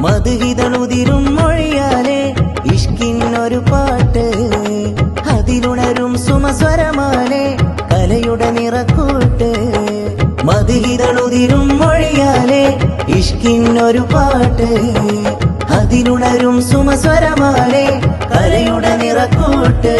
മധുഹിതളുതിരും മൊഴിയാലെ ഇഷ്കിന്നൊരു പാട്ട് അതിലുണരും സുമസ്വരമാലെ കലയുടെ നിറക്കൂട്ട് മധുഹിതളുതിരും മൊഴിയാലെ ഇഷ്കിന്നൊരു പാട്ട് അതിലുണരും സുമസ്വരമാലെ കലയുടെ നിറക്കൂട്ട്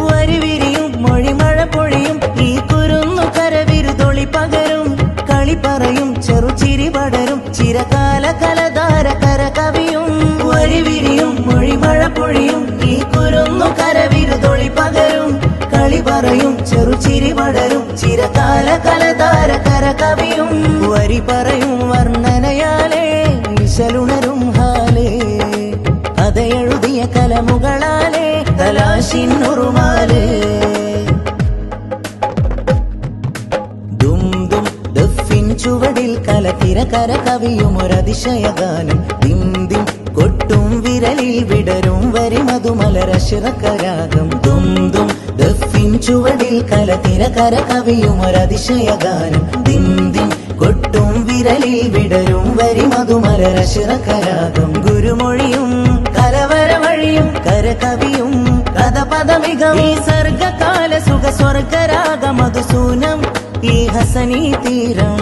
വരിവിരിയും മൊഴിമഴ പൊഴിയും ഈ കുരുന്നു കരവിരുതൊളി പകരും കളി പറയും ചെറുചിരി പടരും ചിരകാല കലധാര കര കവിയും വരിവിരിയും മൊഴിമഴ പൊഴിയും ഈ കുരുന്നു കരവിരുതൊളി പകരും കളി പറയും ചെറുചിരി പടരും ചിരകാല കലധാര കര കവിയും വരി പറയും വർണ്ണനയാലേ വിശലുണരും ഹാലേ കഥയെഴുതിയ കലമുകളാലേ കലാശിന്നുറുമാലേ ചുവടിൽ കലത്തിര കര കവിയും ഒരതിശയഗാനം ദിം ദിം കൊട്ടും വിരലിൽ വിടരും വരി മധുമലരശിറക്കരാഗം ദും ദും ദഫിൻ ചുവടിൽ കലത്തിര കര കവിയും ഒരതിശയഗാനം ദിം ദിം കൊട്ടും വിരലിൽ വിടരും വരി മധുമലരശിറക്കരാഗം ഗുരുമൊഴിയും കലവര വഴിയും കരകവിയും കഥപദമികം ഈ സർഗകാല സുഖ സ്വർഗരാഗ മധുസൂനം ഈ ഹസനി തീരം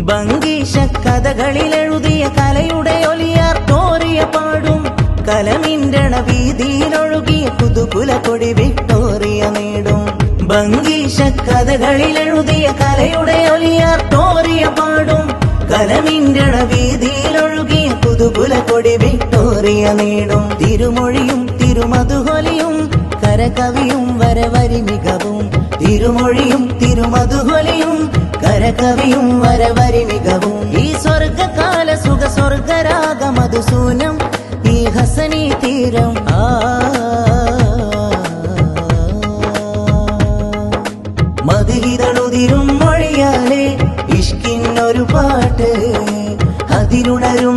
ഭംഗീഷ കഥകളിലെഴുതിയ കലയുടെ ഒലിയാർ തോറിയ പാടും കലമിൻ്റണ വീതിയിലൊഴുകിയ പുതുകുല കൊടി വിക്ടോറിയ നേടും ഭംഗീഷ കഥകളിലെഴുതിയ കലയുടെ ഒലിയാർ തോറിയ പാടും കലമിൻ്റണ വീതിയിലൊഴുകിയ പുതുകുല കൊടി വിക്ടോറിയ നേടും തിരുമൊഴിയും തിരുമധുഹൊലിയും കരകവിയും വരവരി മികവും തിരുമൊഴിയും തിരുമധുഹൊലിയും കരകവിയും വരവരി മികവും ഈ സ്വർഗകാല സുഖ സ്വർഗരാഗ മധുസൂനം ഈ ഹസനി തീരം മധുഹിതളുതിരും മൊഴിയാലെ ഇഷ്കിന്നൊരു പാട്ട് അതിലുണരും